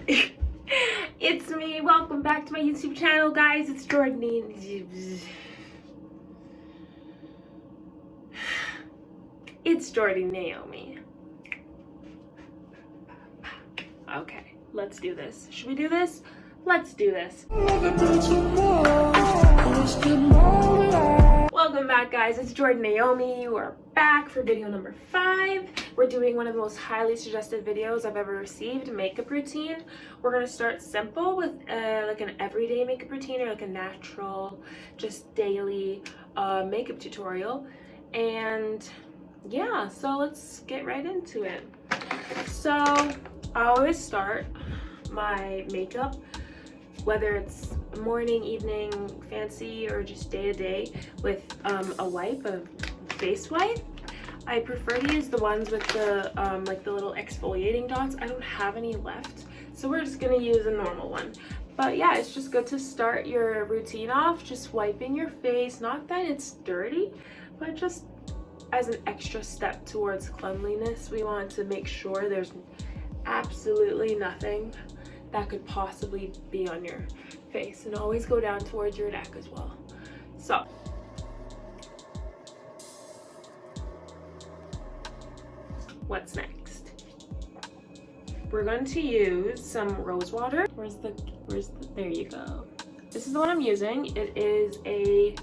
It's me. Welcome back to my YouTube channel, guys. It's Jordy. It's Jordy Naomi. Okay, let's do this. Should we do this? Let's do this. Welcome back, guys. It's Jordy Naomi. We're back for video number 5. We're doing one of the most highly suggested videos I've ever received, makeup routine. We're going to start simple with like an everyday makeup routine or like a natural, just daily makeup tutorial. And yeah, so let's get right into it. So I always start my makeup, whether it's morning, evening, fancy, or just day to day, with a wipe, a face wipe. I prefer to use the ones with the like the little exfoliating dots. I don't have any left, so we're just gonna use a normal one. But yeah, it's just good to start your routine off just wiping your face. Not that it's dirty, but just as an extra step towards cleanliness. We want to make sure there's absolutely nothing that could possibly be on your face, and always go down towards your neck as well. So what's next? We're going to use some rose water. There you go. This is the one I'm using. It is a,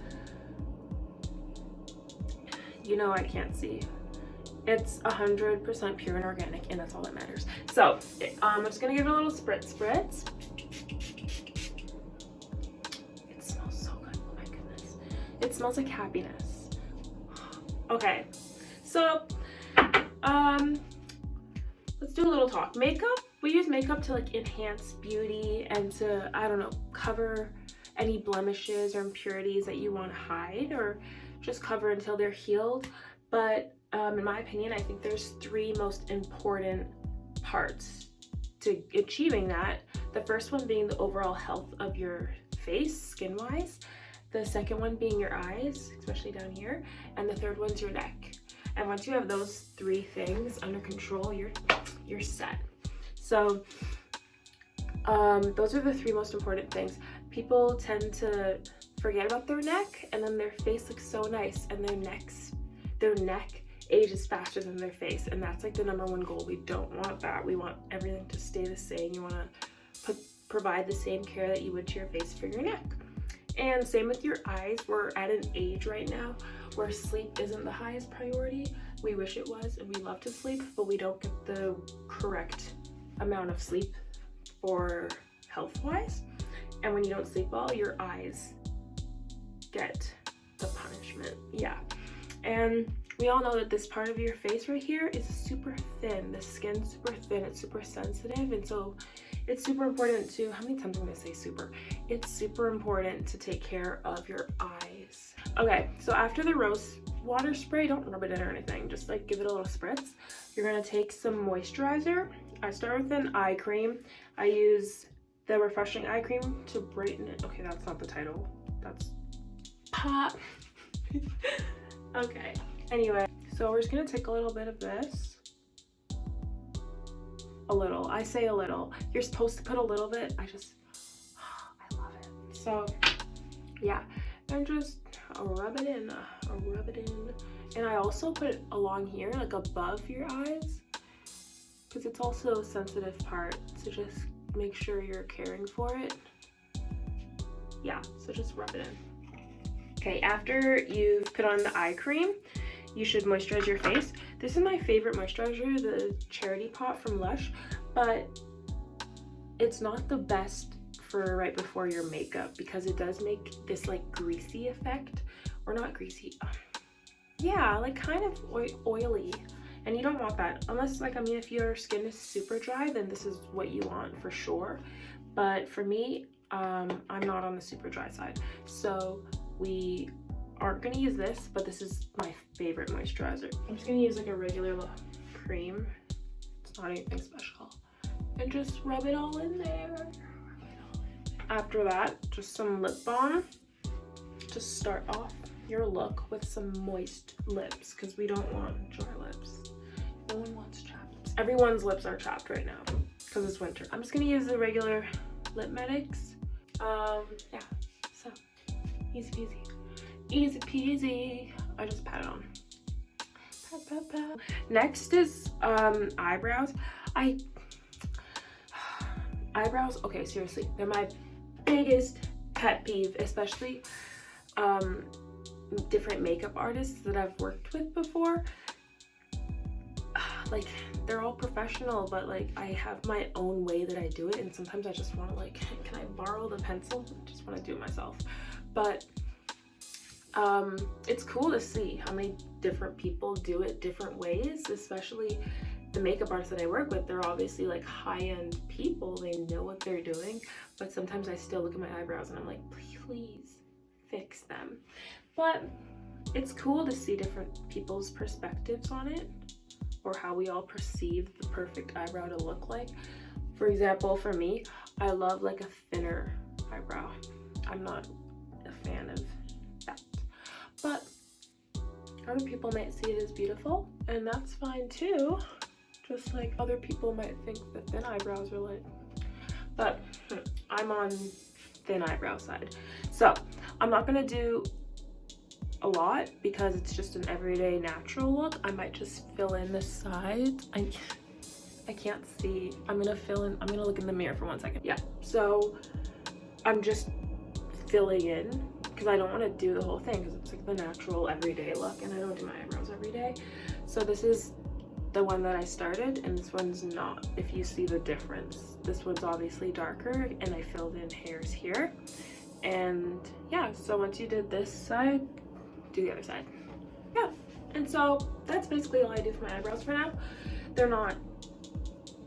you know, I can't see. It's 100% pure and organic, and that's all that matters. So I'm just gonna give it a little spritz. It smells so good. Oh my goodness. It smells like happiness. Okay, so let's do a little talk. Makeup, we use makeup to like enhance beauty and to, I don't know, cover any blemishes or impurities that you want to hide, or just cover until they're healed. But in my opinion, I think there's 3 most important parts to achieving that. The first one being the overall health of your face, skin-wise. The second one being your eyes, especially down here. And the third one's your neck. And once you have those 3 things under control, you're set. So those are the 3 most important things. People tend to forget about their neck, and then their face looks so nice, and their neck ages faster than their face, and that's like the #1 goal. We don't want that. We want everything to stay the same. You want to provide the same care that you would to your face for your neck. And same with your eyes. We're at an age right now where sleep isn't the highest priority. We wish it was, and we love to sleep, but we don't get the correct amount of sleep for health-wise. And when you don't sleep well, your eyes get the punishment. Yeah. And we all know that this part of your face right here is super thin. The skin's super thin, it's super sensitive, and so it's super important to, how many times am I gonna say super? It's super important to take care of your eyes. Okay, so after the rose water spray, don't rub it in or anything, just like give it a little spritz. You're gonna take some moisturizer. I start with an eye cream. I use the refreshing eye cream to brighten it. Okay, that's not the title. That's pop. Okay, anyway, so we're just gonna take a little bit of this. A little, I say a little. You're supposed to put a little bit. I love it. So yeah, and just rub it in, rub it in. And I also put it along here, like above your eyes, because it's also a sensitive part, so just make sure you're caring for it. Yeah, so just rub it in. Okay, after you've put on the eye cream, you should moisturize your face. This is my favorite moisturizer, the Charity Pot from Lush, but it's not the best for right before your makeup because it does make this like greasy effect, or not greasy, yeah, like kind of oily, and you don't want that unless, like, I mean, if your skin is super dry, then this is what you want for sure. But for me, I'm not on the super dry side, so we aren't gonna use this, but this is my favorite moisturizer. I'm just gonna use like a regular cream. It's not anything special. And just rub it all in there. After that, just some lip balm. Just start off your look with some moist lips, because we don't want dry lips. No one wants chapped lips. Everyone's lips are chapped right now. because it's winter. I'm just gonna use the regular lip MEDEX. Yeah, so easy peasy. Easy peasy. I just pat it on. Pat, pat, pat. Next is eyebrows. Eyebrows, okay, seriously, they're my biggest pet peeve, especially different makeup artists that I've worked with before. Like, they're all professional, but like I have my own way that I do it, and sometimes I just want to like, can I borrow the pencil? I just want to do it myself. But it's cool to see how many different people do it different ways, especially the makeup artists that I work with. They're obviously like high-end people, they know what they're doing, but sometimes I still look at my eyebrows and I'm like, please fix them. But it's cool to see different people's perspectives on it, or how we all perceive the perfect eyebrow to look like. For example, for me, I love like a thinner eyebrow. I'm not a fan of that, but other people might see it as beautiful, and that's fine too. Just like other people might think that thin eyebrows are like, but I'm on thin eyebrow side. So I'm not gonna do a lot because it's just an everyday natural look. I might just fill in the sides. I can't see. I'm gonna fill in, I'm gonna look in the mirror for 1 second. Yeah, so I'm just filling in because I don't want to do the whole thing because it's like the natural everyday look, and I don't do my eyebrows every day. So this is the one that I started, and this one's not. If you see the difference, this one's obviously darker, and I filled in hairs here. And yeah, so once you did this side, do the other side. Yeah, and so that's basically all I do for my eyebrows for now. They're not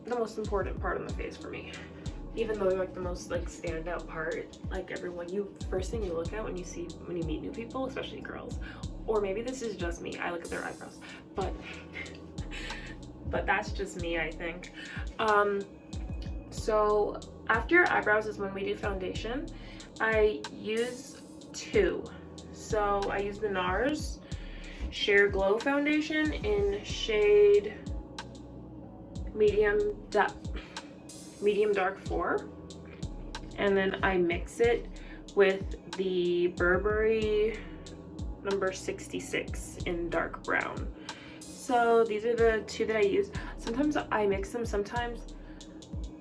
the most important part on the face for me, even though they're like the most like standout part. Like everyone, first thing you look at when you meet new people, especially girls, or maybe this is just me, I look at their eyebrows, but that's just me, I think. So after your eyebrows is when we do foundation. I use two. So I use the NARS Sheer Glow Foundation in shade medium dark 4, and then I mix it with the Burberry number 66 in dark brown. So these are the two that I use. Sometimes I mix them, sometimes,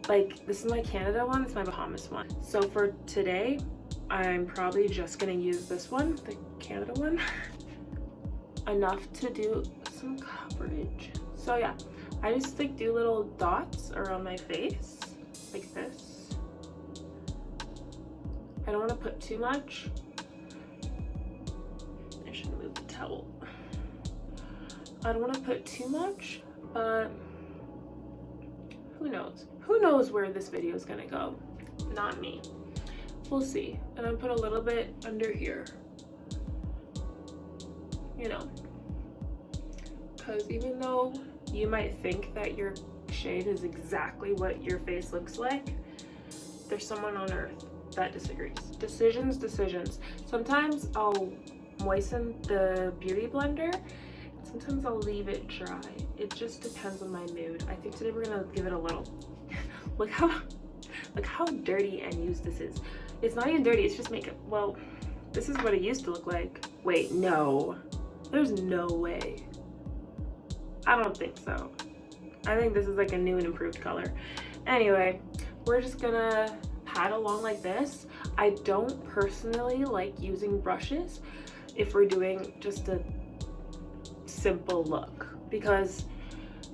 like this is my Canada one, this is my Bahamas one. So for today, I'm probably just gonna use this one, the Canada one, enough to do some coverage. So yeah, I just like do little dots around my face, like this. I don't wanna put too much. I should move the towel. I don't want to put too much, but who knows? Who knows where this video is gonna go? Not me. We'll see. And I put a little bit under here, you know, because even though you might think that your shade is exactly what your face looks like, there's someone on earth that disagrees. Decisions. Sometimes I'll moisten the beauty blender. Sometimes I'll leave it dry. It just depends on my mood. I think today we're gonna give it a little. Look how dirty and used this is. It's not even dirty, it's just makeup. Well, this is what it used to look like. Wait, no. There's no way. I don't think so. I think this is like a new and improved color. Anyway, we're just gonna pat along like this. I don't personally like using brushes if we're doing just a simple look, because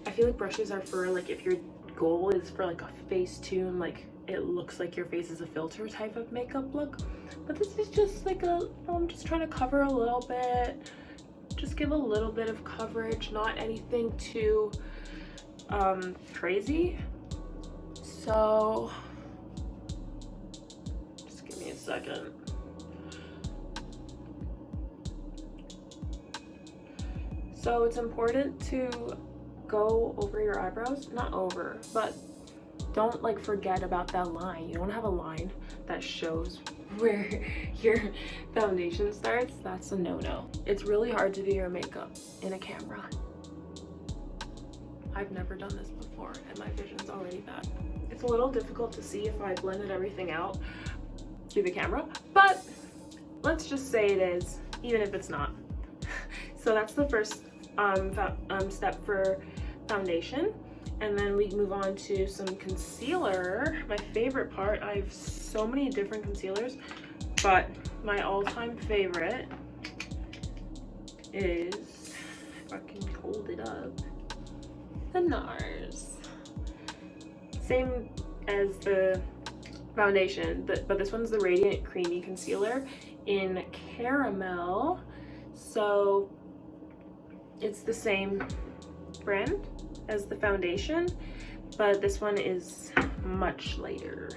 I feel like brushes are for like if your goal is for like a Facetune, like it looks like your face is a filter type of makeup look. But this is just like I'm just trying to cover a little bit, just give a little bit of coverage, not anything too crazy. So just give me a second. So it's important to go over your eyebrows, not over, but don't like forget about that line. You don't have a line that shows where your foundation starts. That's a no-no. It's really hard to do your makeup in a camera. I've never done this before and my vision's already bad. It's a little difficult to see if I blended everything out through the camera, but let's just say it is, even if it's not. So that's the first step for foundation. And then we move on to some concealer. My favorite part, I have so many different concealers, but my all-time favorite is, if I can hold it up, the NARS. Same as the foundation, but this one's the Radiant Creamy Concealer in Caramel. So it's the same brand as the foundation, but this one is much lighter,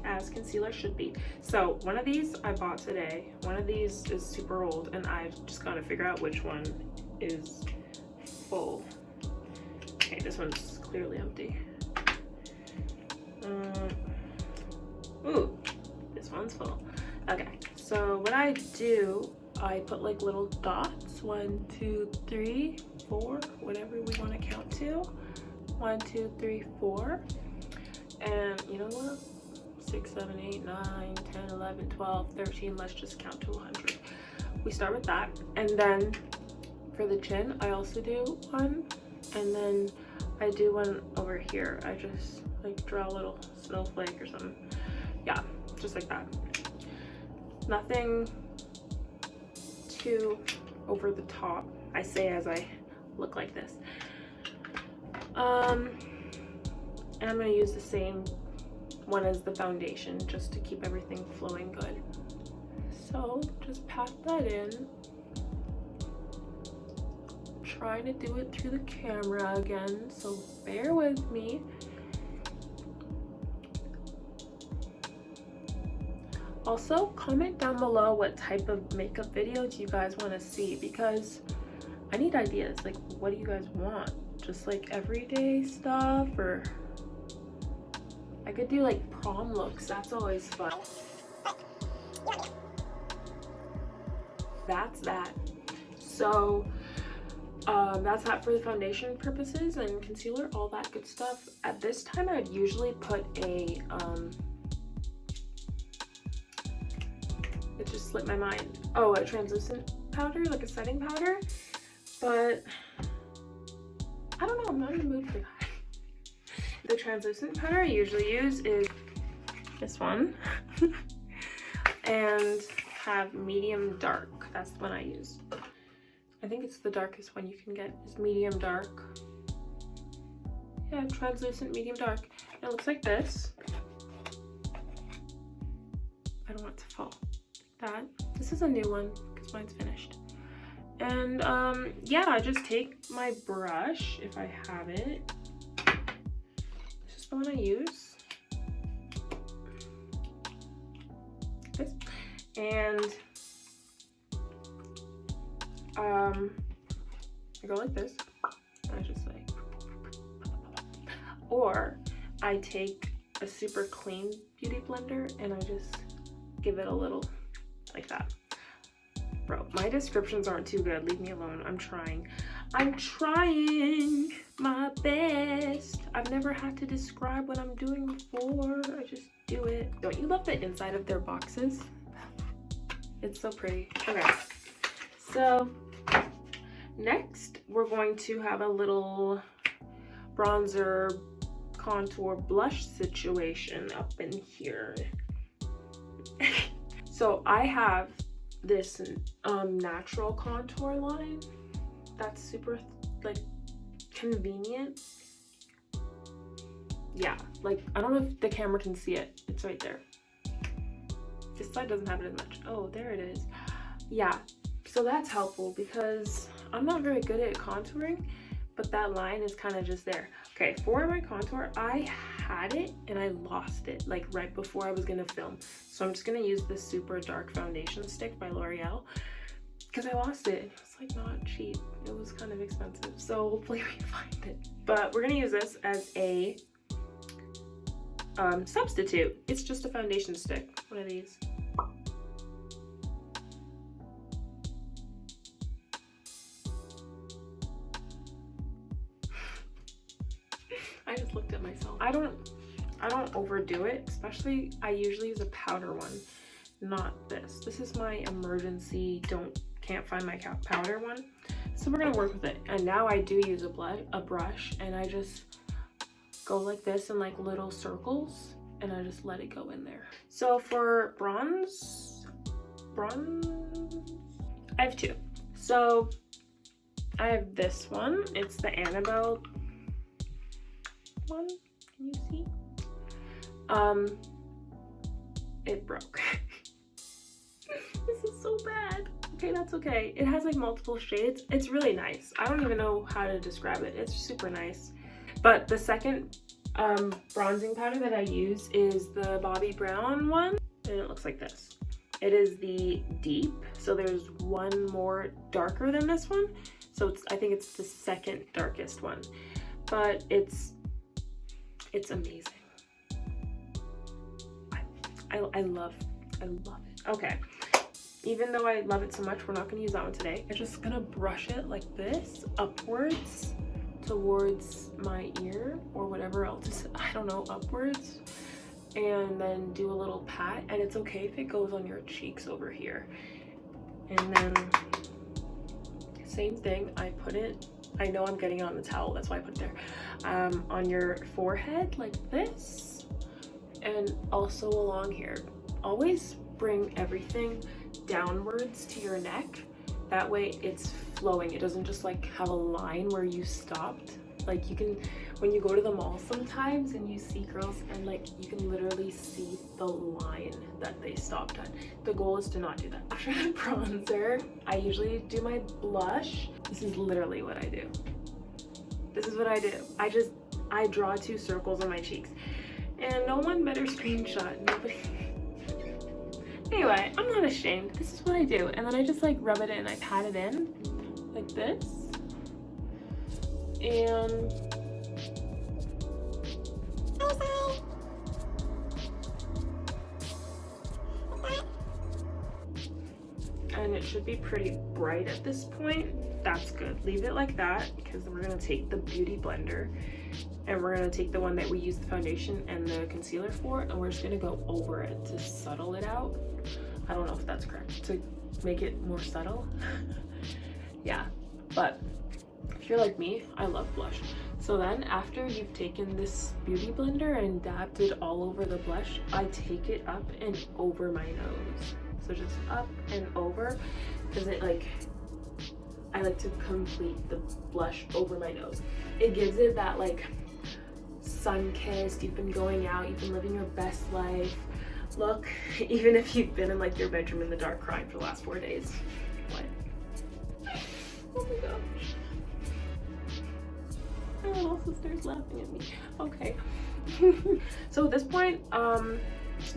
as concealer should be. So one of these I bought today. One of these is super old, and I've just got to figure out which one is full. Okay, this one's clearly empty. Ooh, this one's full. Okay, so what I do, I put like little dots, 1, 2, 3, 4, whatever we want to count to. 1, 2, 3, 4. And you know what? 6, 7, 8, 9, 10, 11, 12, 13. Let's just count to 100. We start with that. And then for the chin, I also do one. And then I do one over here. I just like draw a little snowflake or something. Yeah, just like that. Nothing too over the top, I say as I look like this. And I'm gonna use the same one as the foundation just to keep everything flowing good. So just pat that in. I'm trying to do it through the camera again, so bear with me. Also, comment down below what type of makeup videos you guys want to see, because I need ideas. Like, what do you guys want? Just like everyday stuff, or I could do like prom looks. That's always fun. That's that. So that's that for the foundation purposes and concealer, all that good stuff. At this time, I would usually put a it just slipped my mind. Oh, a translucent powder, like a setting powder. But I don't know, I'm not in the mood for that. The translucent powder I usually use is this one. And have medium dark. That's the one I use. I think it's the darkest one you can get, is medium dark. Yeah, translucent medium dark. And it looks like this. I don't want it to fall. That. This is a new one because mine's finished. And yeah, I just take my brush if I have it. This is the one I use. This. And I go like this. I just like, or I take a super clean beauty blender and I just give it a little like that. Bro, my descriptions aren't too good. Leave me alone. I'm trying my best. I've never had to describe what I'm doing before. I just do it. Don't you love the inside of their boxes? It's so pretty. Okay, so next we're going to have a little bronzer contour blush situation up in here. So I have this natural contour line that's super like convenient. Yeah, like I don't know if the camera can see it. It's right there. This side doesn't have it as much. Oh, there it is. Yeah, so that's helpful because I'm not very good at contouring, but that line is kind of just there. Okay, for my contour, I had it and I lost it like right before I was gonna film. So I'm just gonna use this super dark foundation stick by L'Oreal because I lost it. It's like not cheap. It was kind of expensive. So hopefully we find it. But we're gonna use this as a substitute. It's just a foundation stick, one of these. I just looked at myself. I don't overdo it, especially I usually use a powder one, not this. This is my emergency can't find my powder one. So we're gonna work with it. And now I do use a brush, and I just go like this in like little circles, and I just let it go in there. So for bronze, I have two. So I have this one. It's the Annabelle one. Can you see? It broke. This is so bad. Okay, that's okay. It has like multiple shades. It's really nice. I don't even know how to describe it. It's super nice. But the second bronzing powder that I use is the Bobbi Brown one, and it looks like this. It is the deep, so there's one more darker than this one. So I think it's the second darkest one, but it's amazing. I love it. Okay, even though I love it so much, we're not gonna use that one today. I'm just gonna brush it like this, upwards towards my ear or whatever else, I don't know, upwards, and then do a little pat. And it's okay if it goes on your cheeks over here. And then same thing, I put it, I know I'm getting it on the towel, that's why I put it there, on your forehead like this, and also along here. Always bring everything downwards to your neck, that way it's flowing. It doesn't just like have a line where you stopped. Like you can, when you go to the mall sometimes and you see girls, and like you can literally see the line that they stopped at. The goal is to not do that. After the bronzer, I usually do my blush. This is literally what I do. This is what I do. I draw two circles on my cheeks, and no one better screenshot. Nobody. Anyway, I'm not ashamed. This is what I do. And then I just like rub it in. I pat it in like this. And it should be pretty bright at this point. That's good. Leave it like that, because we're gonna take the beauty blender and we're gonna take the one that we use the foundation and the concealer for, and we're just gonna go over it to subtle it out. I don't know if that's correct, to make it more subtle. Yeah, but if you're like me, I love blush. So then after you've taken this beauty blender and dabbed it all over the blush, I take it up and over my nose. So just up and over, because it like, I like to complete the blush over my nose. It gives it that like sun-kissed, you've been going out, you've been living your best life look, even if you've been in like your bedroom in the dark crying for the last 4 days. What? Oh my gosh. My little sister's laughing at me. Okay. So at this point, some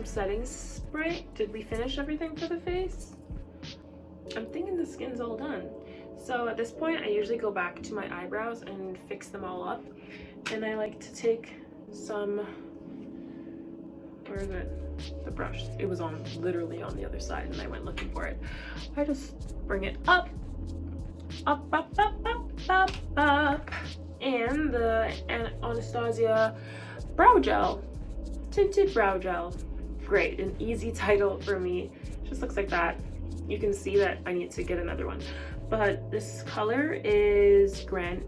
setting spray. Did we finish everything for the face? I'm thinking the skin's all done. So at this point, I usually go back to my eyebrows and fix them all up. And I like to take some, where is it? The brush. It was literally on the other side, and I went looking for it. I just bring it up, up, up, up, up, up, up. And the Anastasia brow gel, tinted brow gel. Great, an easy title for me. Just looks like that. You can see that I need to get another one, but this color is granite.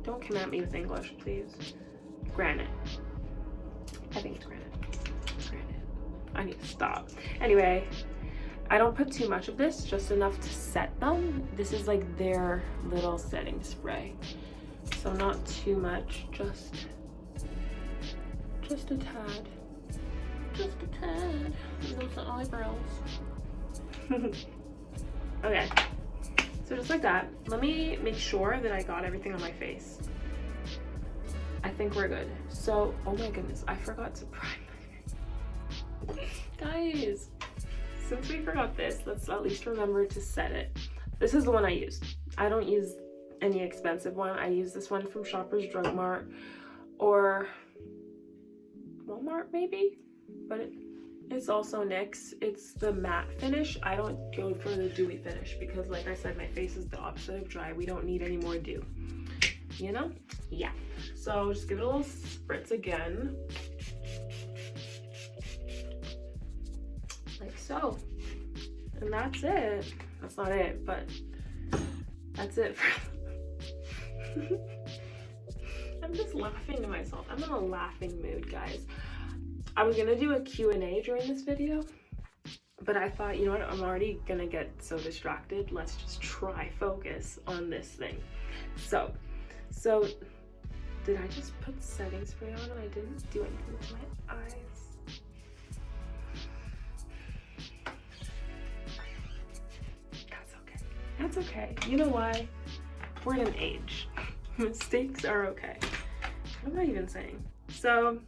Don't come at me with English, please. Granite. I think it's granite. I need to stop. Anyway, I don't put too much of this, just enough to set them. This is like their little setting spray, so not too much, just a tad. Just a tad. Those eyebrows. Okay, so just like that. Let me make sure that I got everything on my face. I think we're good. So, oh my goodness, I forgot to prime my face. Guys, since we forgot this, let's at least remember to set it. This is the one I used. I don't use any expensive one. I use this one from Shoppers Drug Mart or Walmart maybe, but it's also NYX. It's the matte finish. I don't go for the dewy finish because, like I said, my face is the opposite of dry. We don't need any more dew. you know? Yeah. So just give it a little spritz again. Like so. And that's it. That's not it, but that's it for I'm just laughing to myself. I'm in a laughing mood, guys. I was gonna do a Q&A during this video, but I thought, you know what, I'm already gonna get so distracted. Let's just try focus on this thing. So did I just put setting spray on and I didn't do anything to my eyes? That's okay. That's okay. You know why? We're in an age. Mistakes are okay. What am I even saying? So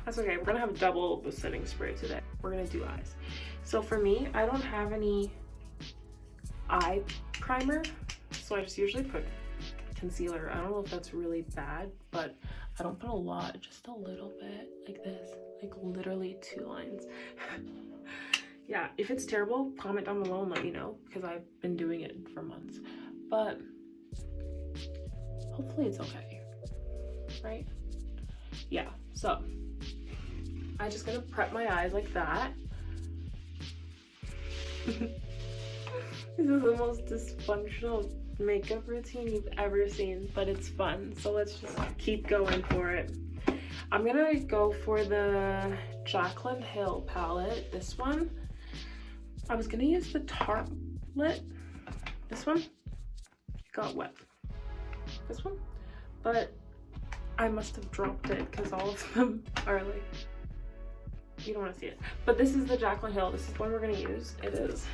that's okay. We're gonna have double the setting spray today. We're gonna do eyes. So for me, I don't have any eye primer, so I just usually put concealer. I don't know if that's really bad, but I don't put a lot, just a little bit, like this, like literally 2 lines. Yeah, if it's terrible, comment down below and let me know, because I've been doing it for months. But hopefully it's okay, right? Yeah, so I'm just gonna prep my eyes like that. This is the most dysfunctional makeup routine you've ever seen, but it's fun, so let's just keep going for it. I'm gonna go for the JACLYN Hill palette, this one. I was gonna use the Tartlet, this one, it got wet, this one, but I must have dropped it because all of them are like, you don't want to see it. But this is the JACLYN Hill, this is one we're gonna use. It is,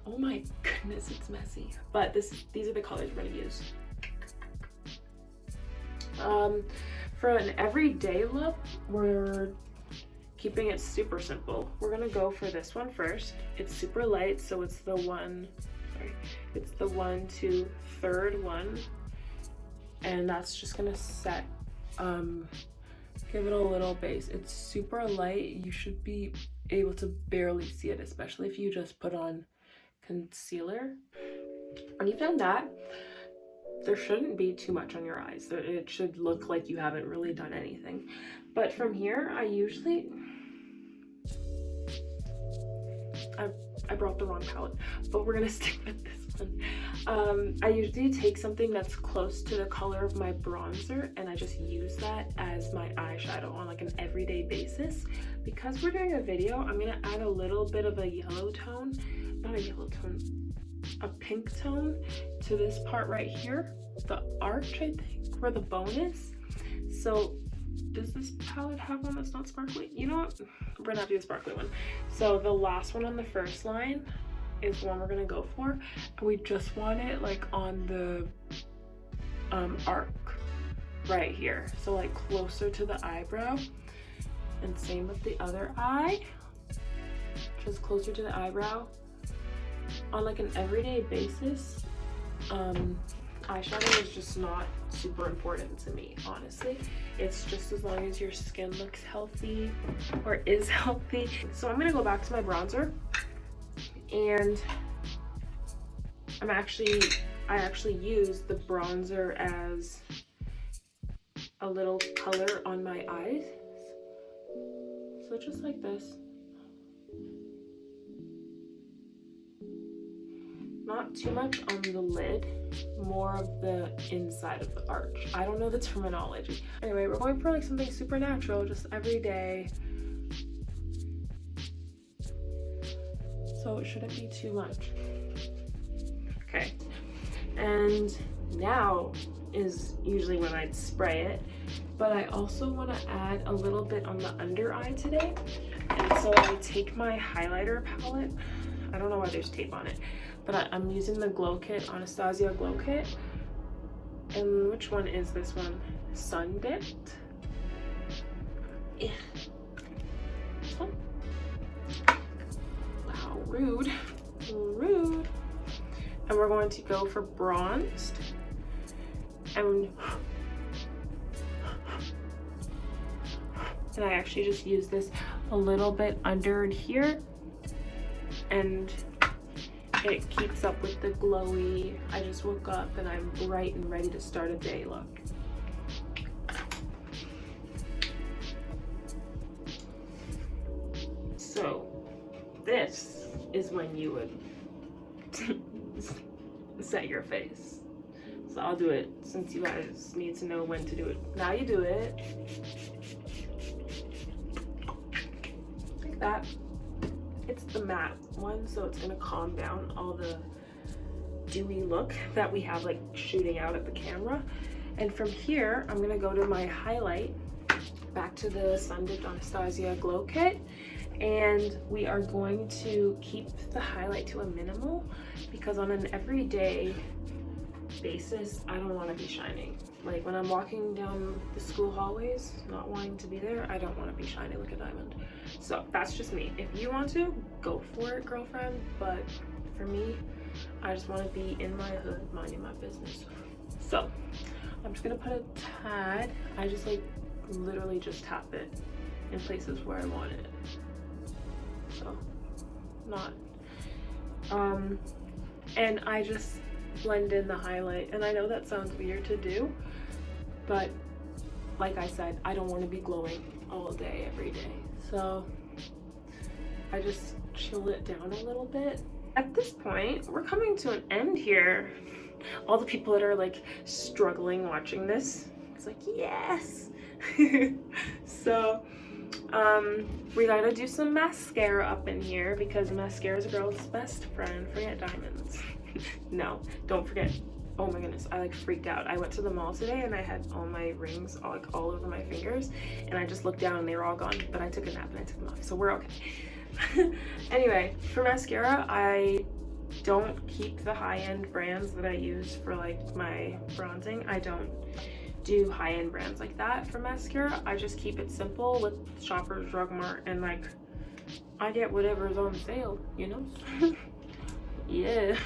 oh my goodness, it's messy. But these are the colors we're gonna use. For an everyday look, we're keeping it super simple. We're gonna go for this one first. It's super light, so it's the 1, it's the 1 to 3rd one. And that's just gonna set, give it a little base. It's super light. You should be able to barely see it, especially if you just put on concealer. When you've done that, there shouldn't be too much on your eyes. It should look like you haven't really done anything. But from here, I usually, I brought the wrong palette, but we're gonna stick with this one. I usually take something that's close to the color of my bronzer and I just use that as my eyeshadow on like an everyday basis. Because we're doing a video, I'm gonna add a little bit of a yellow tone, not a yellow tone, a pink tone to this part right here, the arch, I think, where the bone is. So does this palette have one that's not sparkly? You know what? We're gonna have to do a sparkly one. So the last one on the first line is the one we're gonna go for. And we just want it like on the arc right here. So like closer to the eyebrow. And same with the other eye. Just closer to the eyebrow. On like an everyday basis, eyeshadow is just not super important to me, honestly. It's just as long as your skin looks healthy or is healthy. So I'm gonna go back to my bronzer, and I actually use the bronzer as a little color on my eyes. So just like this. Not too much on the lid, more of the inside of the arch. I don't know the terminology. Anyway, we're going for like something super natural, just every day. So it shouldn't be too much. Okay, and now is usually when I'd spray it, but I also want to add a little bit on the under eye today. And so I take my highlighter palette. I don't know why there's tape on it, but I'm using the Glow Kit, Anastasia Glow Kit. And which one is this one? Sun Dipped? Yeah. This one? Wow, rude. Rude. And we're going to go for bronzed. And I actually just use this a little bit under here. And It keeps up with the glowy, I just woke up and I'm bright and ready to start a day look. So this is when you would set your face. So I'll do it since you guys need to know when to do it. Now you do it like that. It's the matte one, so it's gonna calm down all the dewy look that we have like shooting out at the camera. And from here, I'm gonna go to my highlight, back to the Sun Dipped Anastasia Glow Kit. And we are going to keep the highlight to a minimal because on an everyday basis, I don't want to be shining. Like when I'm walking down the school hallways, not wanting to be there, I don't want to be shining like a diamond. So that's just me. If you want to, go for it, girlfriend. But for me, I just want to be in my hood, minding my business. So I'm just going to put a tad. I just like literally just tap it in places where I want it. So not and I just blend in the highlight, and I know that sounds weird to do, but like I said, I don't want to be glowing all day every day, so I just chill it down a little bit. At this point, we're coming to an end here. All the people that are like struggling watching this, it's like yes. So we gotta do some mascara up in here because mascara is a girl's best friend. Forget diamonds. No, don't forget. Oh my goodness, I like freaked out. I went to the mall today and I had all my rings all over my fingers, and I just looked down and they were all gone, but I took a nap and I took them off, so we're okay. Anyway, for mascara, I don't keep the high-end brands that I use for like my bronzing. I don't do high-end brands like that for mascara. I just keep it simple with Shoppers Drug Mart, and like I get whatever's on sale, you know. Yeah,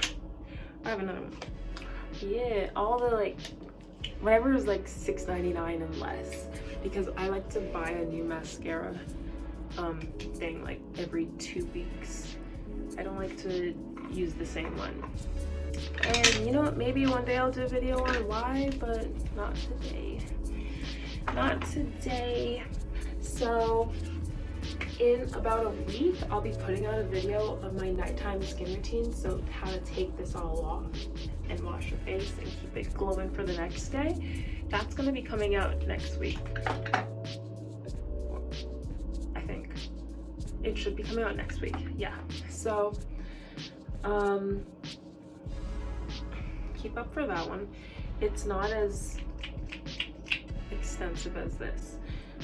I have another one. Yeah, all the like whatever is like $6.99 and less, because I like to buy a new mascara thing like every 2 weeks. I don't like to use the same one. And you know what, maybe one day I'll do a video on why, but not today. Not today. So in about a week, I'll be putting out a video of my nighttime skin routine, so how to take this all off and wash your face and keep it glowing for the next day. That's gonna be coming out next week. I think. It should be coming out next week, yeah. So, keep up for that one. It's not as extensive as this.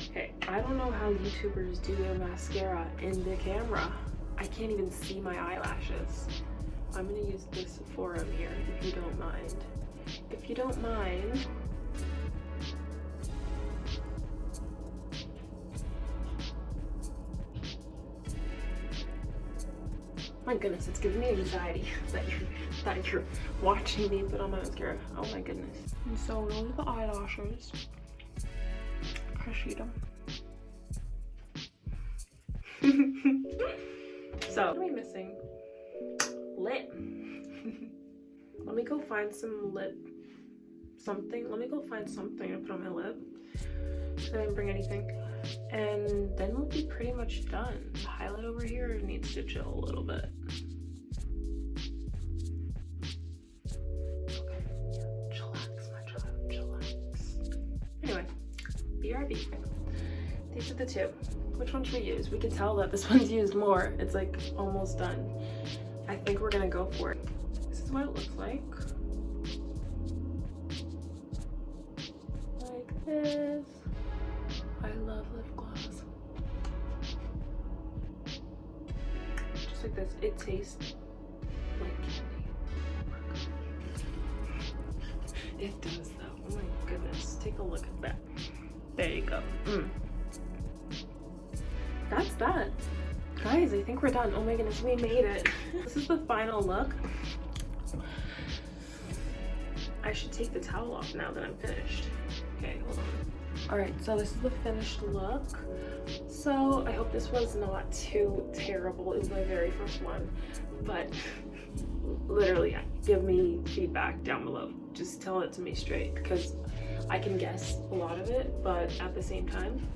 Okay, I don't know how YouTubers do their mascara in the camera. I can't even see my eyelashes. I'm gonna use this Sephora mirror if you don't mind. If you don't mind. My goodness, it's giving me anxiety that you're watching me put on my mascara. Oh my goodness. And so those are the eyelashes. Crush them. So what are we missing? Lip. Let me go find some lip something. Let me go find something to put on my lip. I didn't bring anything. And then we'll be pretty much done. The highlight over here needs to chill a little bit. Okay, chillax, my child, chillax. Anyway, BRB. These are the two. Which one should we use? We can tell that this one's used more. It's like almost done. I think we're gonna go for it. This is what it looks like. Like this. I love lip gloss. Just like this. It tastes like candy. It does though. Oh my goodness. Take a look at that. There you go. That's that. Guys, I think we're done. Oh my goodness, we made it. This is the final look. I should take the towel off now that I'm finished. Okay, hold on. Alright, so this is the finished look. So I hope this was not too terrible. It was my very first one, but literally give me feedback down below. Just tell it to me straight, because I can guess a lot of it, but at the same time,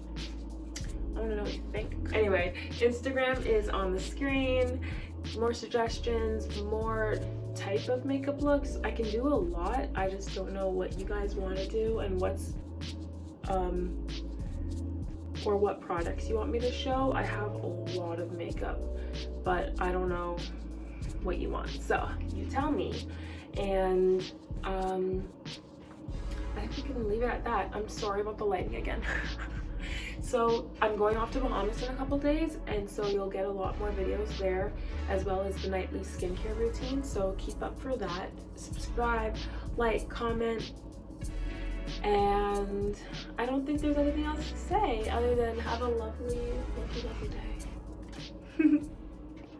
I want to know what you think. Anyway, Instagram is on the screen. More suggestions, more type of makeup looks. I can do a lot. I just don't know what you guys want to do and what's or what products you want me to show. I have a lot of makeup, but I don't know what you want, so you tell me. And I think we can leave it at that. I'm sorry about the lighting again. So I'm going off to Bahamas in a couple days, and so you'll get a lot more videos there, as well as the nightly skincare routine, so keep up for that. Subscribe, like, comment, and I don't think there's anything else to say other than have a lovely, lovely, lovely day.